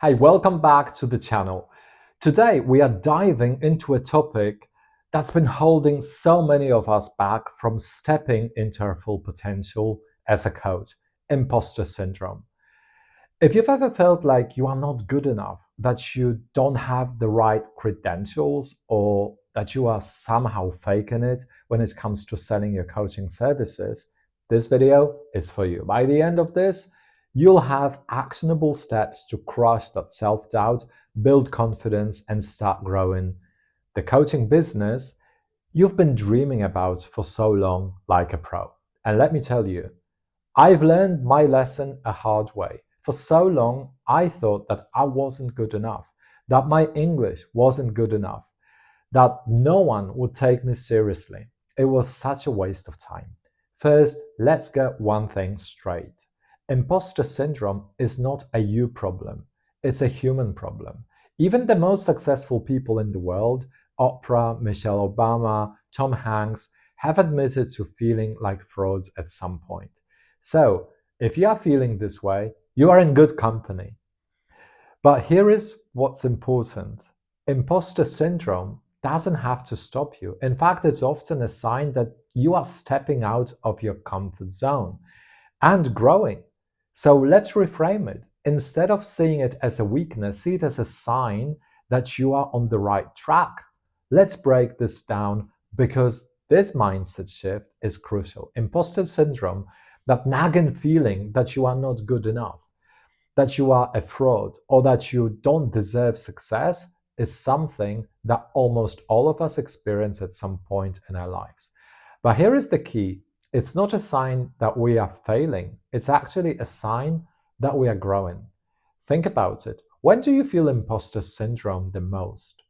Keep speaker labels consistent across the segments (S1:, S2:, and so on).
S1: Hey, welcome back to the channel. Today we are diving into a topic that's been holding so many of us back from stepping into our full potential as a coach: imposter syndrome. If you've ever felt like you are not good enough, that you don't have the right credentials, or that you are somehow faking it when it comes to selling your coaching services, this video is for you. By the end of this, you'll have actionable steps to crush that self doubt, build confidence, and start growing the coaching business you've been dreaming about for so long, like a pro. And let me tell you, I've learned my lesson a hard way. For so long, I thought that I wasn't good enough, that my English wasn't good enough, that no one would take me seriously. It was such a waste of time. First, let's get one thing straight. Imposter syndrome is not a you problem, it's a human problem. Even the most successful people in the world, Oprah, Michelle Obama, Tom Hanks, have admitted to feeling like frauds at some point. So, if you are feeling this way, you are in good company. But here is what's important: imposter syndrome doesn't have to stop you. In fact, it's often a sign that you are stepping out of your comfort zone and growing. So let's reframe it. Instead of seeing it as a weakness, see it as a sign that you are on the right track. Let's break this down because this mindset shift is crucial. Imposter syndrome, that nagging feeling that you are not good enough, that you are a fraud, or that you don't deserve success, is something that almost all of us experience at some point in our lives. But here is the key: it's not a sign that we are failing, it's actually a sign that we are growing. Think about it. When do you feel imposter syndrome the most?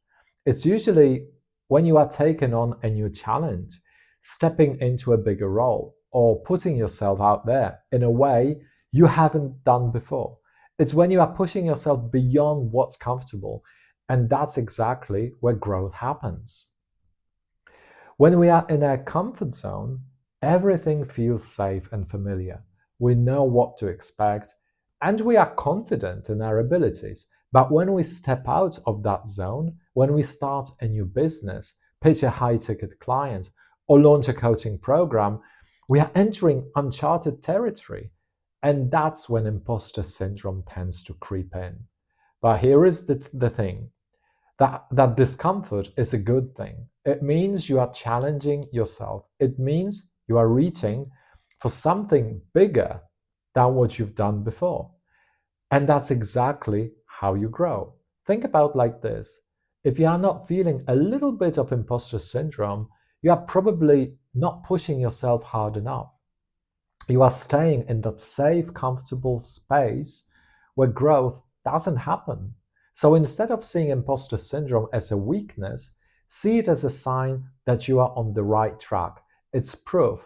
S1: It's usually when you are taking on a new challenge, stepping into a bigger role, or putting yourself out there in a way you haven't done before. It's when you are pushing yourself beyond what's comfortable, and that's exactly where growth happens. When we are in our comfort zone, everything feels safe and familiar. We know what to expect, and we are confident in our abilities. But when we step out of that zone, when we start a new business, pitch a high ticket client, or launch a coaching program, we are entering uncharted territory. And that's when imposter syndrome tends to creep in. But here is the thing: that discomfort is a good thing. It means you are challenging yourself. It means you are reaching for something bigger than what you've done before. And that's exactly how you grow. Think about like this: if you are not feeling a little bit of imposter syndrome, you are probably not pushing yourself hard enough. You are staying in that safe, comfortable space where growth doesn't happen. So instead of seeing imposter syndrome as a weakness, see it as a sign that you are on the right track. It's proof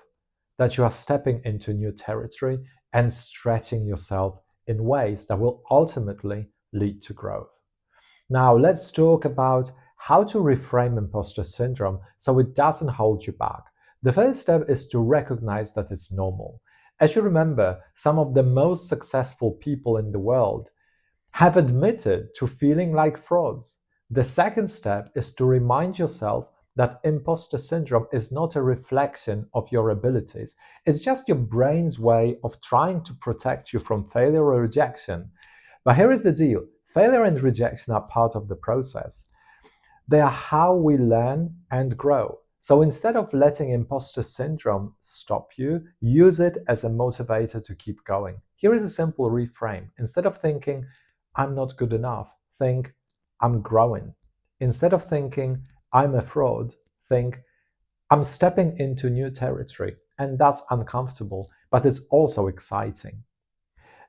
S1: that you are stepping into new territory and stretching yourself in ways that will ultimately lead to growth. Now, let's talk about how to reframe imposter syndrome so it doesn't hold you back. The first step is to recognize that it's normal. As you remember, some of the most successful people in the world have admitted to feeling like frauds. The second step is to remind yourself that imposter syndrome is not a reflection of your abilities. It's just your brain's way of trying to protect you from failure or rejection. But here is the deal: failure and rejection are part of the process. They are how we learn and grow. So instead of letting imposter syndrome stop you, use it as a motivator to keep going. Here is a simple reframe. Instead of thinking, I'm not good enough, think, I'm growing. Instead of thinking, I'm a fraud, think, I'm stepping into new territory. And that's uncomfortable, but it's also exciting.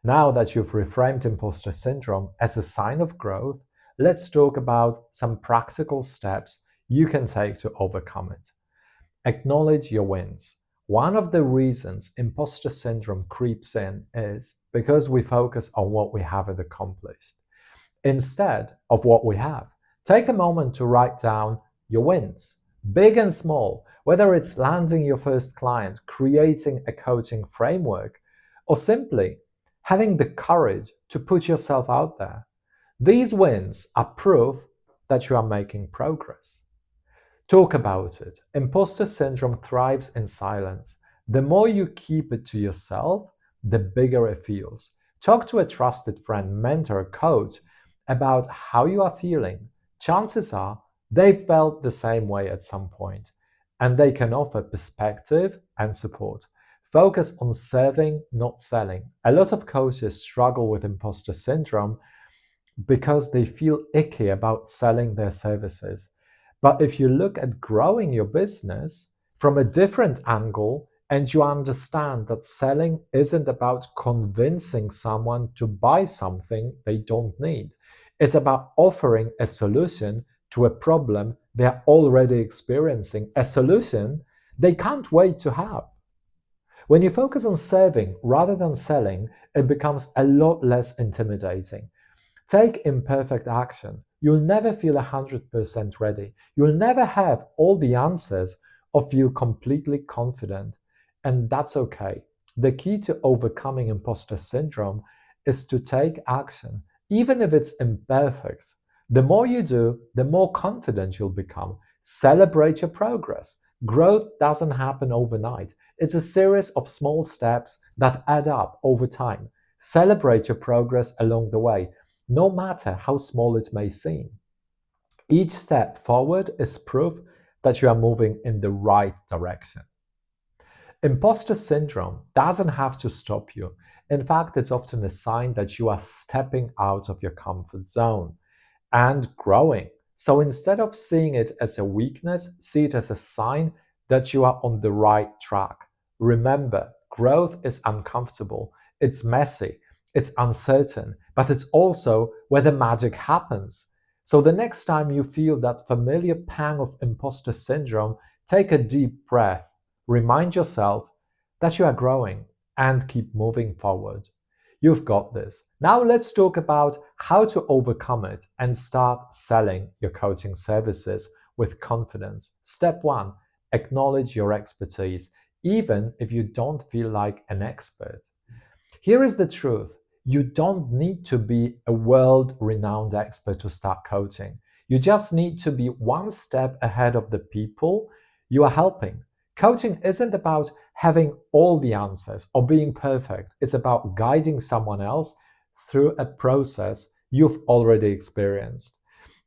S1: Now that you've reframed imposter syndrome as a sign of growth, let's talk about some practical steps you can take to overcome it. Acknowledge your wins. One of the reasons imposter syndrome creeps in is because we focus on what we haven't accomplished instead of what we have. Take a moment to write down your wins, big and small, whether it's landing your first client, creating a coaching framework, or simply having the courage to put yourself out there. These wins are proof that you are making progress. Talk about it. Imposter syndrome thrives in silence. The more you keep it to yourself, the bigger it feels. Talk to a trusted friend, mentor, coach about how you are feeling. Chances are they've felt the same way at some point, and they can offer perspective and support. Focus on serving, not selling. A lot of coaches struggle with imposter syndrome because they feel icky about selling their services. But if you look at growing your business from a different angle and you understand that selling isn't about convincing someone to buy something they don't need, it's about offering a solution to a problem they're already experiencing, a solution they can't wait to have. When you focus on serving rather than selling, it becomes a lot less intimidating. Take imperfect action. You'll never feel 100% ready. You'll never have all the answers or feel completely confident. And that's okay. The key to overcoming imposter syndrome is to take action, even if it's imperfect. The more you do, the more confident you'll become. Celebrate your progress. Growth doesn't happen overnight. It's a series of small steps that add up over time. Celebrate your progress along the way, no matter how small it may seem. Each step forward is proof that you are moving in the right direction. Imposter syndrome doesn't have to stop you. In fact, it's often a sign that you are stepping out of your comfort zone and growing. So instead of seeing it as a weakness, see it as a sign that you are on the right track. Remember, growth is uncomfortable, it's messy, it's uncertain, but it's also where the magic happens. So the next time you feel that familiar pang of imposter syndrome, take a deep breath, remind yourself that you are growing, and keep moving forward. You've got this. Now let's talk about how to overcome it and start selling your coaching services with confidence. Step one, acknowledge your expertise, even if you don't feel like an expert. Here is the truth. You don't need to be a world renowned expert to start coaching. You just need to be one step ahead of the people you are helping. Coaching isn't about having all the answers or being perfect. It's about guiding someone else through a process you've already experienced.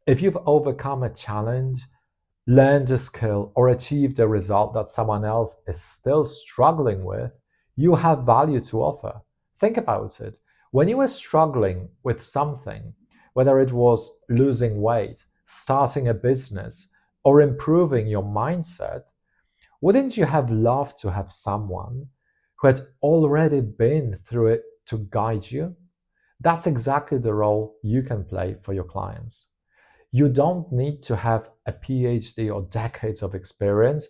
S1: If you've overcome a challenge, learned a skill, or achieved a result that someone else is still struggling with, you have value to offer. Think about it. When you were struggling with something, whether it was losing weight, starting a business, or improving your mindset, wouldn't you have loved to have someone who had already been through it to guide you? That's exactly the role you can play for your clients. You don't need to have a PhD or decades of experience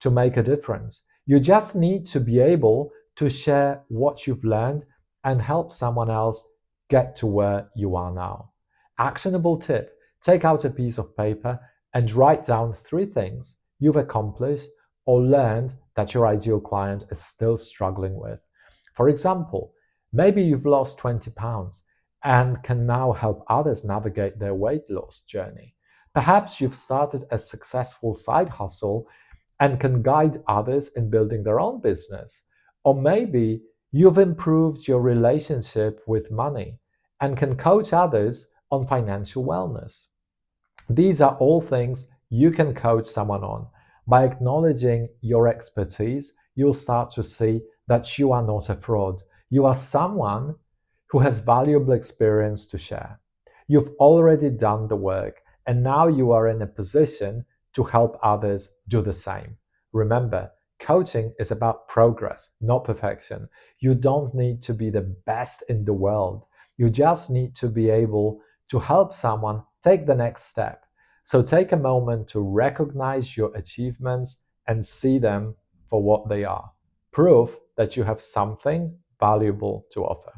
S1: to make a difference. You just need to be able to share what you've learned and help someone else get to where you are now. Actionable tip: take out a piece of paper and write down 3 things you've accomplished or learned that your ideal client is still struggling with. For example, maybe you've lost 20 pounds and can now help others navigate their weight loss journey. Perhaps you've started a successful side hustle and can guide others in building their own business. Or maybe you've improved your relationship with money and can coach others on financial wellness. These are all things you can coach someone on. By acknowledging your expertise, you'll start to see that you are not a fraud. You are someone who has valuable experience to share. You've already done the work, and now you are in a position to help others do the same. Remember, coaching is about progress, not perfection. You don't need to be the best in the world. You just need to be able to help someone take the next step. So take a moment to recognize your achievements and see them for what they are. Proof that you have something valuable to offer.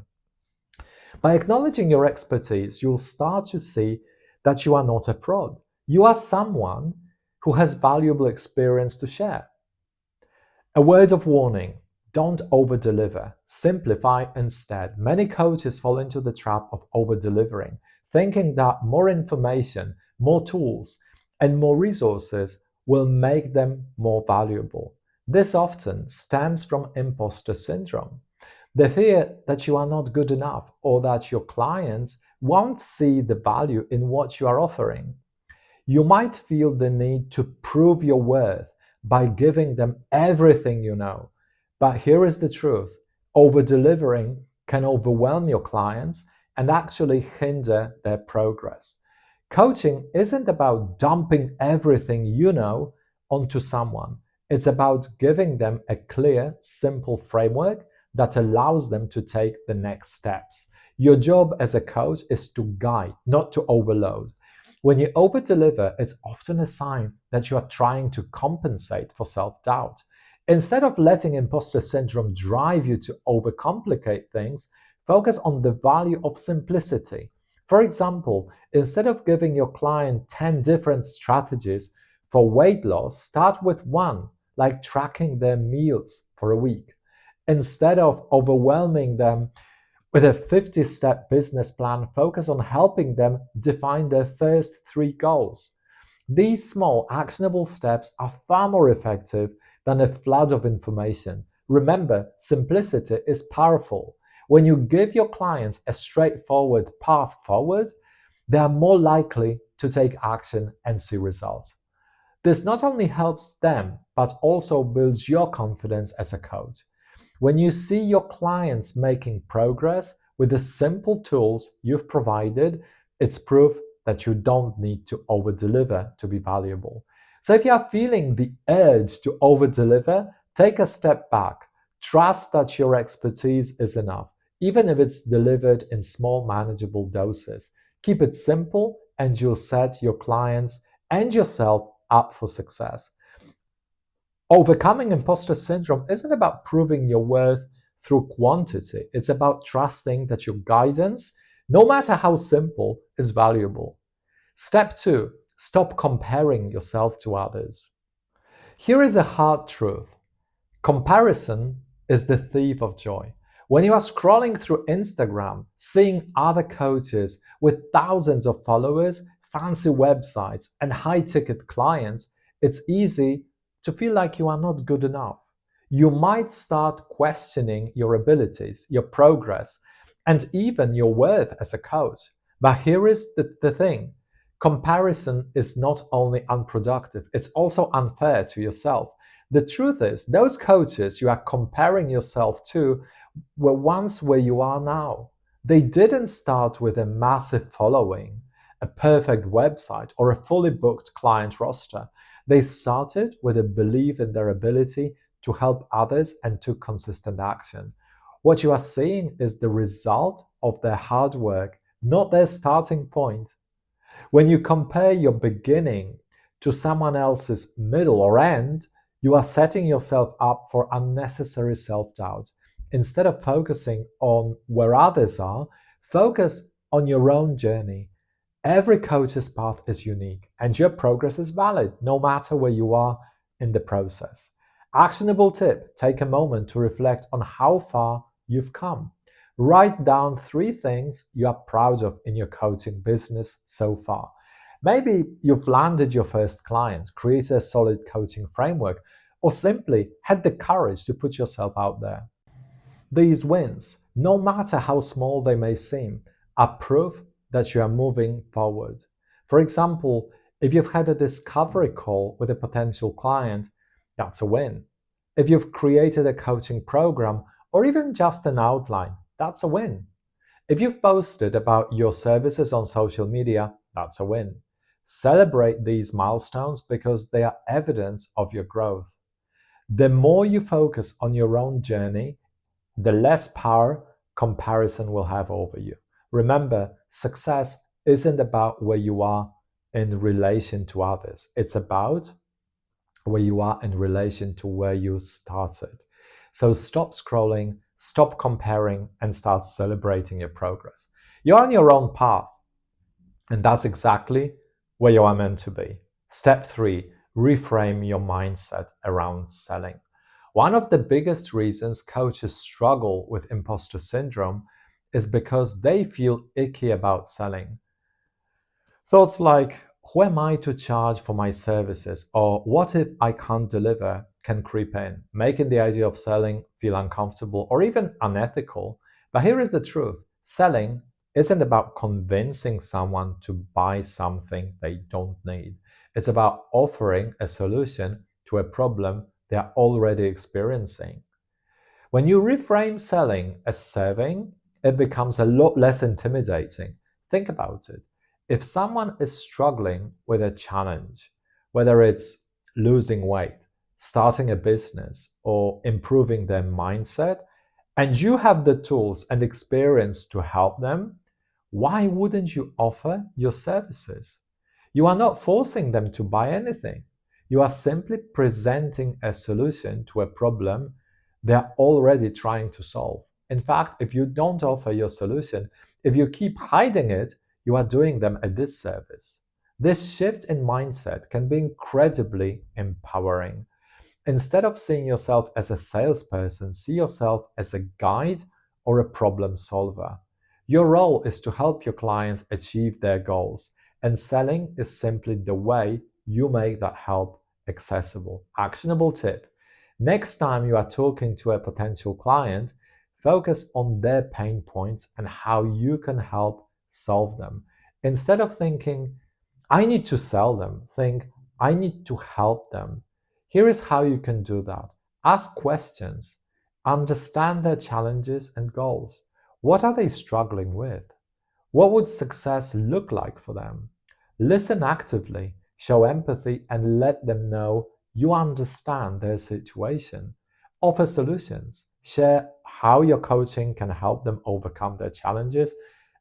S1: By acknowledging your expertise, you'll start to see that you are not a fraud. You are someone who has valuable experience to share. A word of warning: don't over-deliver. Simplify instead. Many coaches fall into the trap of over-delivering, thinking that more information, more tools, and more resources will make them more valuable. This often stems from imposter syndrome. The fear that you are not good enough or that your clients won't see the value in what you are offering. You might feel the need to prove your worth by giving them everything you know. But here is the truth: over delivering can overwhelm your clients and actually hinder their progress. Coaching isn't about dumping everything you know onto someone, it's about giving them a clear, simple framework that allows them to take the next steps. Your job as a coach is to guide, not to overload. When you overdeliver, it's often a sign that you are trying to compensate for self doubt. Instead of letting imposter syndrome drive you to overcomplicate things, focus on the value of simplicity. For example, instead of giving your client 10 different strategies for weight loss, start with one, like tracking their meals for a week. Instead of overwhelming them with a 50-step business plan, focus on helping them define their first three goals. These small, actionable steps are far more effective than a flood of information. Remember, simplicity is powerful. When you give your clients a straightforward path forward, they are more likely to take action and see results. This not only helps them, but also builds your confidence as a coach. When you see your clients making progress with the simple tools you've provided, it's proof that you don't need to overdeliver to be valuable. So if you are feeling the urge to overdeliver, take a step back. Trust that your expertise is enough, even if it's delivered in small, manageable doses. Keep it simple, and you'll set your clients and yourself up for success. Overcoming imposter syndrome isn't about proving your worth through quantity. It's about trusting that your guidance, no matter how simple, is valuable. Step two, stop comparing yourself to others. Here is a hard truth: comparison is the thief of joy. When you are scrolling through Instagram, seeing other coaches with thousands of followers, fancy websites, and high ticket clients, it's easy to feel like you are not good enough. You might start questioning your abilities, your progress, and even your worth as a coach. But here is the thing: comparison is not only unproductive, it's also unfair to yourself. The truth is, those coaches you are comparing yourself to were once where you are now. They didn't start with a massive following, a perfect website, or a fully booked client roster. They started with a belief in their ability to help others and took consistent action. What you are seeing is the result of their hard work, not their starting point. When you compare your beginning to someone else's middle or end, you are setting yourself up for unnecessary self doubt. Instead of focusing on where others are, focus on your own journey. Every coach's path is unique, and your progress is valid no matter where you are in the process. Actionable tip: take a moment to reflect on how far you've come. Write down three things you are proud of in your coaching business so far. Maybe you've landed your first client, created a solid coaching framework, or simply had the courage to put yourself out there. These wins, no matter how small they may seem, are proof that you are moving forward. For example, if you've had a discovery call with a potential client, that's a win. If you've created a coaching program or even just an outline, that's a win. If you've posted about your services on social media, that's a win. Celebrate these milestones because they are evidence of your growth. The more you focus on your own journey, the less power comparison will have over you. Remember, success isn't about where you are in relation to others, it's about where you are in relation to where you started. So stop scrolling, stop comparing, and start celebrating your progress. You're on your own path, and that's exactly where you are meant to be. Step three, reframe your mindset around selling. One of the biggest reasons coaches struggle with imposter syndrome is because they feel icky about selling. Thoughts like, who am I to charge for my services? Or what if I can't deliver can creep in, making the idea of selling feel uncomfortable or even unethical. But here is the truth: selling isn't about convincing someone to buy something they don't need. It's about offering a solution to a problem they are already experiencing. When you reframe selling as serving, it becomes a lot less intimidating. Think about it. If someone is struggling with a challenge, whether it's losing weight, starting a business, or improving their mindset, and you have the tools and experience to help them, why wouldn't you offer your services? You are not forcing them to buy anything. You are simply presenting a solution to a problem they're already trying to solve. In fact, if you don't offer your solution, if you keep hiding it, you are doing them a disservice. This shift in mindset can be incredibly empowering. Instead of seeing yourself as a salesperson, see yourself as a guide or a problem solver. Your role is to help your clients achieve their goals, and selling is simply the way you make that help accessible. Actionable tip: next time you are talking to a potential client, focus on their pain points and how you can help solve them. Instead of thinking, I need to sell them, think, I need to help them. Here is how you can do that. Ask questions. Understand their challenges and goals. What are they struggling with? What would success look like for them? Listen actively, show empathy, and let them know you understand their situation. Offer solutions. Share how your coaching can help them overcome their challenges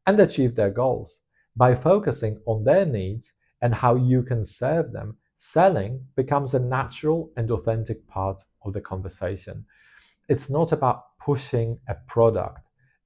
S1: and achieve their goals. By focusing on their needs and how you can serve them, selling becomes a natural and authentic part of the conversation. It's not about pushing a product,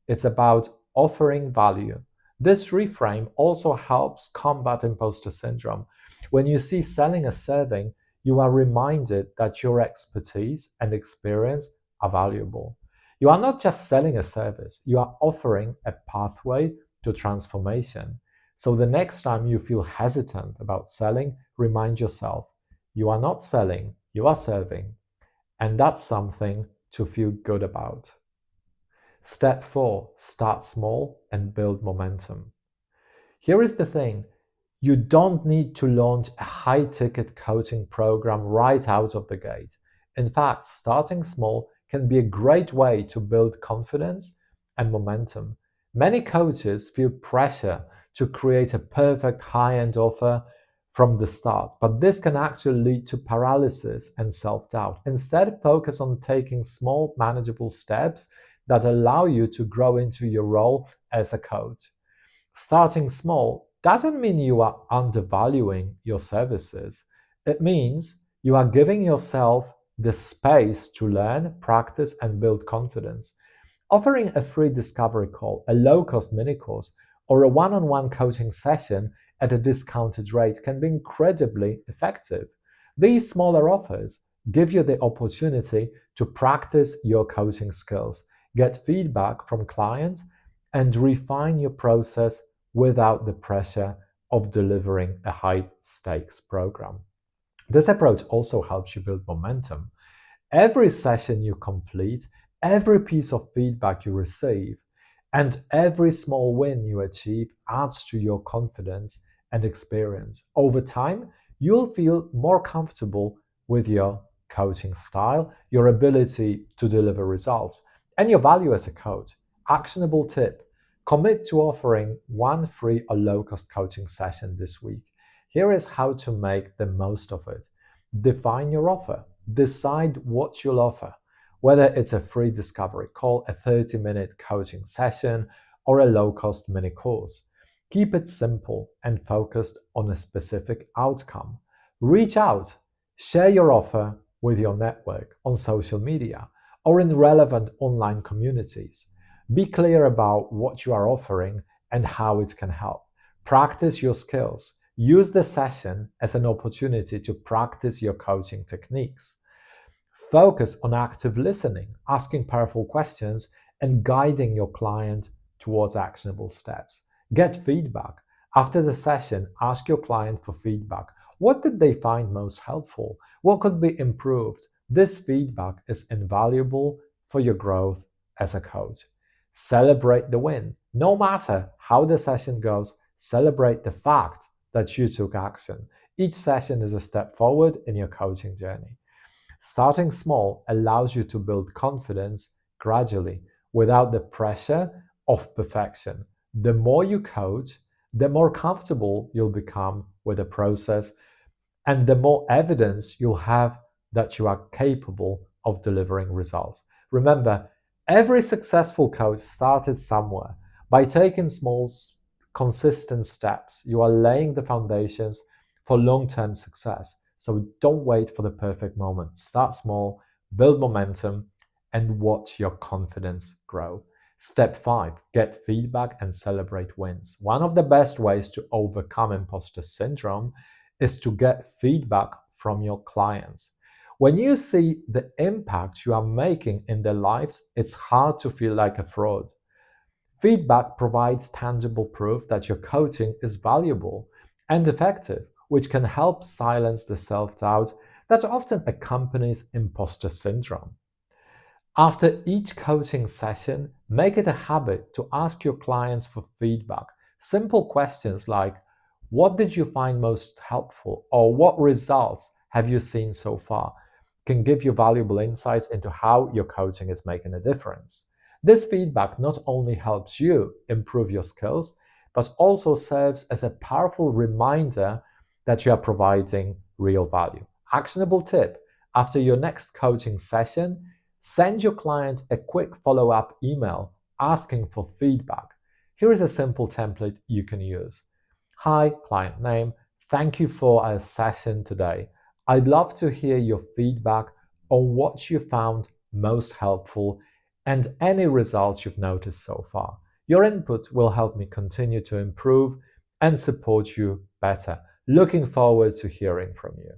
S1: it's about offering value. This reframe also helps combat imposter syndrome. When you see selling as serving, you are reminded that your expertise and experience are valuable. You are not just selling a service, you are offering a pathway to transformation. So the next time you feel hesitant about selling, remind yourself you are not selling, you are serving. And that's something to feel good about. Step 4: start small and build momentum. Here is the thing: you don't need to launch a high ticket coaching program right out of the gate. In fact, starting small can be a great way to build confidence and momentum. Many coaches feel pressure to create a perfect high end offer from the start, but this can actually lead to paralysis and self doubt. Instead, focus on taking small, manageable steps that allow you to grow into your role as a coach. Starting small doesn't mean you are undervaluing your services. It means you are giving yourself the space to learn, practice, and build confidence. Offering a free discovery call, a low cost mini course, or a one on one coaching session at a discounted rate can be incredibly effective. These smaller offers give you the opportunity to practice your coaching skills, get feedback from clients, and refine your process without the pressure of delivering a high stakes program. This approach also helps you build momentum. Every session you complete, every piece of feedback you receive, and every small win you achieve adds to your confidence and experience. Over time, you'll feel more comfortable with your coaching style, your ability to deliver results, and your value as a coach. Actionable tip: commit to offering one free or low cost coaching session this week. Here is how to make the most of it. Define your offer. Decide what you'll offer, whether it's a free discovery call, a 30-minute coaching session, or a low cost mini course. Keep it simple and focused on a specific outcome. Reach out, share your offer with your network on social media or in relevant online communities. Be clear about what you are offering and how it can help. Practice your skills. Use the session as an opportunity to practice your coaching techniques. Focus on active listening, asking powerful questions, and guiding your client towards actionable steps. Get feedback. After the session, ask your client for feedback. What did they find most helpful? What could be improved? This feedback is invaluable for your growth as a coach. Celebrate the win. No matter how the session goes, celebrate the fact that you took action. Each session is a step forward in your coaching journey. Starting small allows you to build confidence gradually without the pressure of perfection. The more you coach, the more comfortable you'll become with the process and the more evidence you'll have that you are capable of delivering results. Remember, every successful coach started somewhere. By taking small, consistent steps, you are laying the foundations for long term success. So don't wait for the perfect moment. Start small, build momentum, and watch your confidence grow. Step 5, get feedback and celebrate wins. One of the best ways to overcome imposter syndrome is to get feedback from your clients. When you see the impact you are making in their lives, it's hard to feel like a fraud. Feedback provides tangible proof that your coaching is valuable and effective, which can help silence the self doubt that often accompanies imposter syndrome. After each coaching session, make it a habit to ask your clients for feedback. Simple questions like, what did you find most helpful? Or what results have you seen so far? Can give you valuable insights into how your coaching is making a difference. This feedback not only helps you improve your skills, but also serves as a powerful reminder that you are providing real value. Actionable tip: after your next coaching session, send your client a quick follow up email asking for feedback. Here is a simple template you can use. Hi, client name. Thank you for our session today. I'd love to hear your feedback on what you found most helpful and any results you've noticed so far. Your input will help me continue to improve and support you better. Looking forward to hearing from you.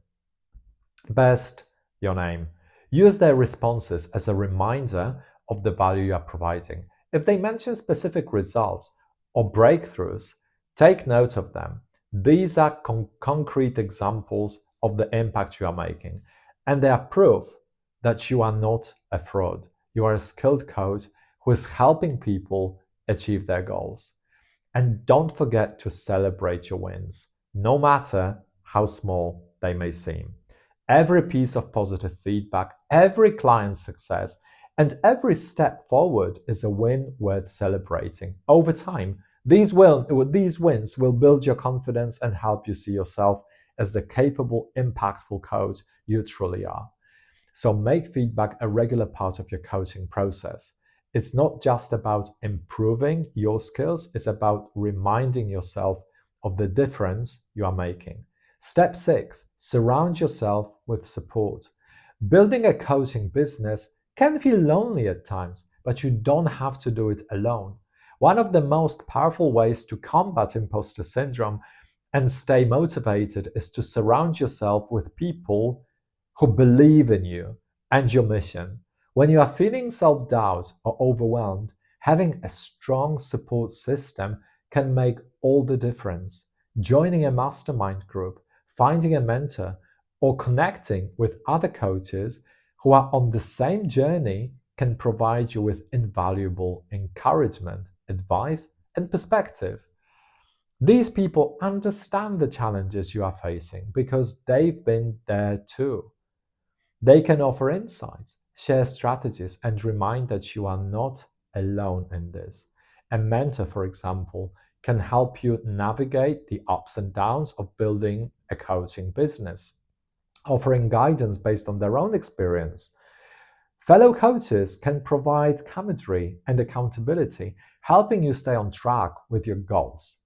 S1: Best, your name. Use their responses as a reminder of the value you are providing. If they mention specific results or breakthroughs, take note of them. These are concrete examples of the impact you are making, and they are proof that you are not a fraud. You are a skilled coach who is helping people achieve their goals. And don't forget to celebrate your wins, no matter how small they may seem. Every piece of positive feedback, every client success, and every step forward is a win worth celebrating. Over time, these wins will build your confidence and help you see yourself as the capable, impactful coach you truly are. So make feedback a regular part of your coaching process. It's not just about improving your skills, it's about reminding yourself of the difference you are making. Step 6, surround yourself with support. Building a coaching business can feel lonely at times, but you don't have to do it alone. One of the most powerful ways to combat imposter syndrome and stay motivated is to surround yourself with people who believe in you and your mission. When you are feeling self doubt or overwhelmed, having a strong support system can make all the difference. Joining a mastermind group, finding a mentor, or connecting with other coaches who are on the same journey can provide you with invaluable encouragement, advice, and perspective. These people understand the challenges you are facing because they've been there too. They can offer insights, share strategies, and remind that you are not alone in this. A mentor, for example, can help you navigate the ups and downs of building a coaching business, offering guidance based on their own experience. Fellow coaches can provide camaraderie and accountability, helping you stay on track with your goals.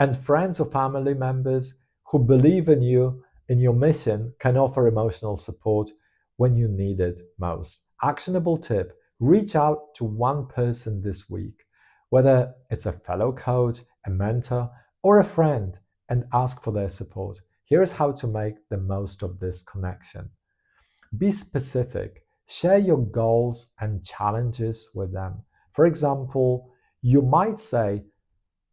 S1: And friends or family members who believe in you, in your mission, can offer emotional support when you need it most. Actionable tip: reach out to one person this week, whether it's a fellow coach, a mentor, or a friend, and ask for their support. Here's how to make the most of this connection. Be specific. Share your goals and challenges with them. For example, you might say,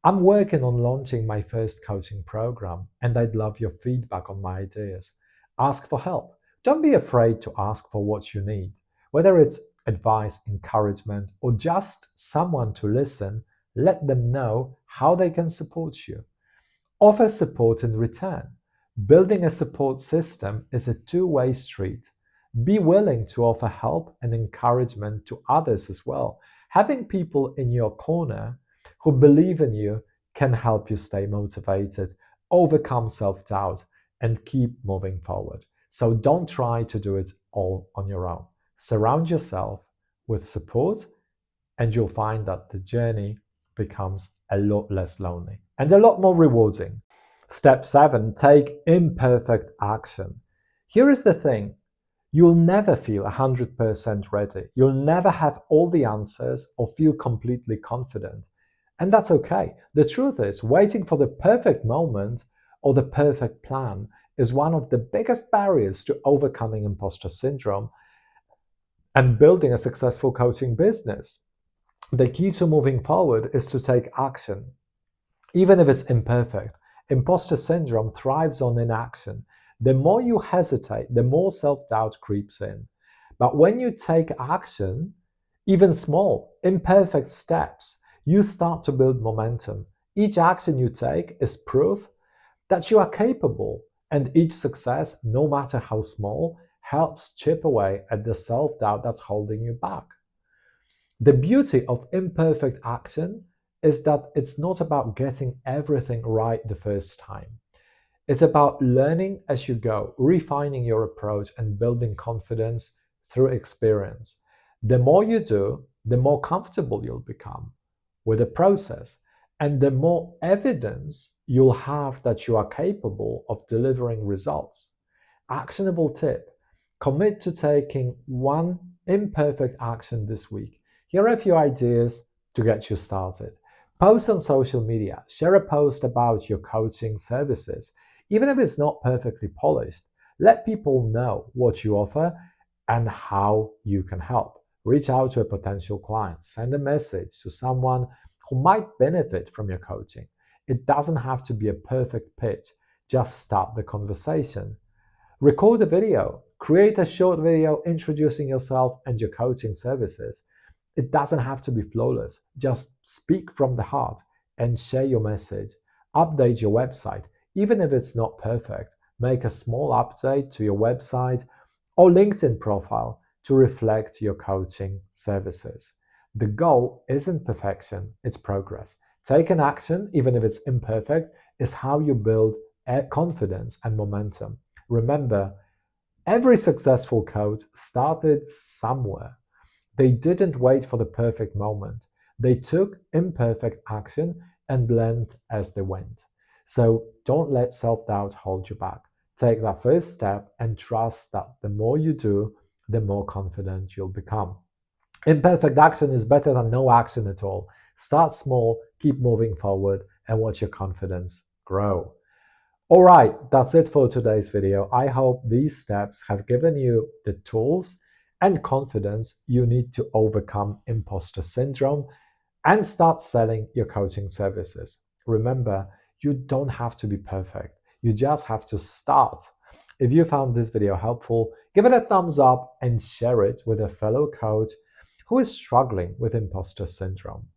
S1: I'm working on launching my first coaching program, and I'd love your feedback on my ideas. Ask for help. Don't be afraid to ask for what you need. Whether it's advice, encouragement, or just someone to listen, let them know how they can support you. Offer support in return. Building a support system is a two-way street. Be willing to offer help and encouragement to others as well. Having people in your corner who believe in you can help you stay motivated, overcome self doubt, and keep moving forward. So don't try to do it all on your own. Surround yourself with support, and you'll find that the journey becomes a lot less lonely and a lot more rewarding. Step 7, take imperfect action. Here is the thing: you'll never feel 100% ready. You'll never have all the answers or feel completely confident. And that's okay. The truth is, waiting for the perfect moment or the perfect plan is one of the biggest barriers to overcoming imposter syndrome and building a successful coaching business. The key to moving forward is to take action, even if it's imperfect. Imposter syndrome thrives on inaction. The more you hesitate, the more self doubt creeps in. But when you take action, even small, imperfect steps, you start to build momentum. Each action you take is proof that you are capable, and each success, no matter how small, helps chip away at the self doubt that's holding you back. The beauty of imperfect action is that it's not about getting everything right the first time. It's about learning as you go, refining your approach, and building confidence through experience. The more you do, the more comfortable you'll become with the process, and the more evidence you'll have that you are capable of delivering results. Actionable tip: commit to taking one imperfect action this week. Here are a few ideas to get you started. Post on social media. Share a post about your coaching services. Even if it's not perfectly polished, let people know what you offer and how you can help. Reach out to a potential client. Send a message to someone who might benefit from your coaching. It doesn't have to be a perfect pitch. Just start the conversation. Record a video. Create a short video introducing yourself and your coaching services. It doesn't have to be flawless. Just speak from the heart and share your message. Update your website. Even if it's not perfect, make a small update to your website or LinkedIn profile to reflect your coaching services. The goal isn't perfection, it's progress. Taking action, even if it's imperfect, is how you build confidence and momentum. Remember, every successful coach started somewhere. They didn't wait for the perfect moment. They took imperfect action and learned as they went. So don't let self doubt hold you back. Take that first step and trust that the more you do, the more confident you'll become. Imperfect action is better than no action at all. Start small, keep moving forward, and watch your confidence grow. All right, that's it for today's video. I hope these steps have given you the tools and confidence you need to overcome imposter syndrome and start selling your coaching services. Remember, you don't have to be perfect. You just have to start. If you found this video helpful, give it a thumbs up and share it with a fellow coach who is struggling with imposter syndrome.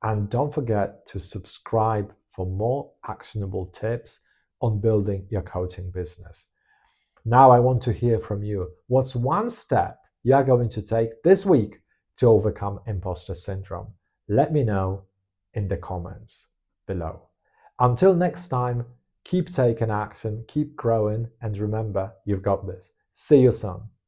S1: And don't forget to subscribe for more actionable tips on building your coaching business. Now, I want to hear from you. What's one step you are going to take this week to overcome imposter syndrome? Let me know in the comments below. Until next time, keep taking action, keep growing, and remember, you've got this. See you soon.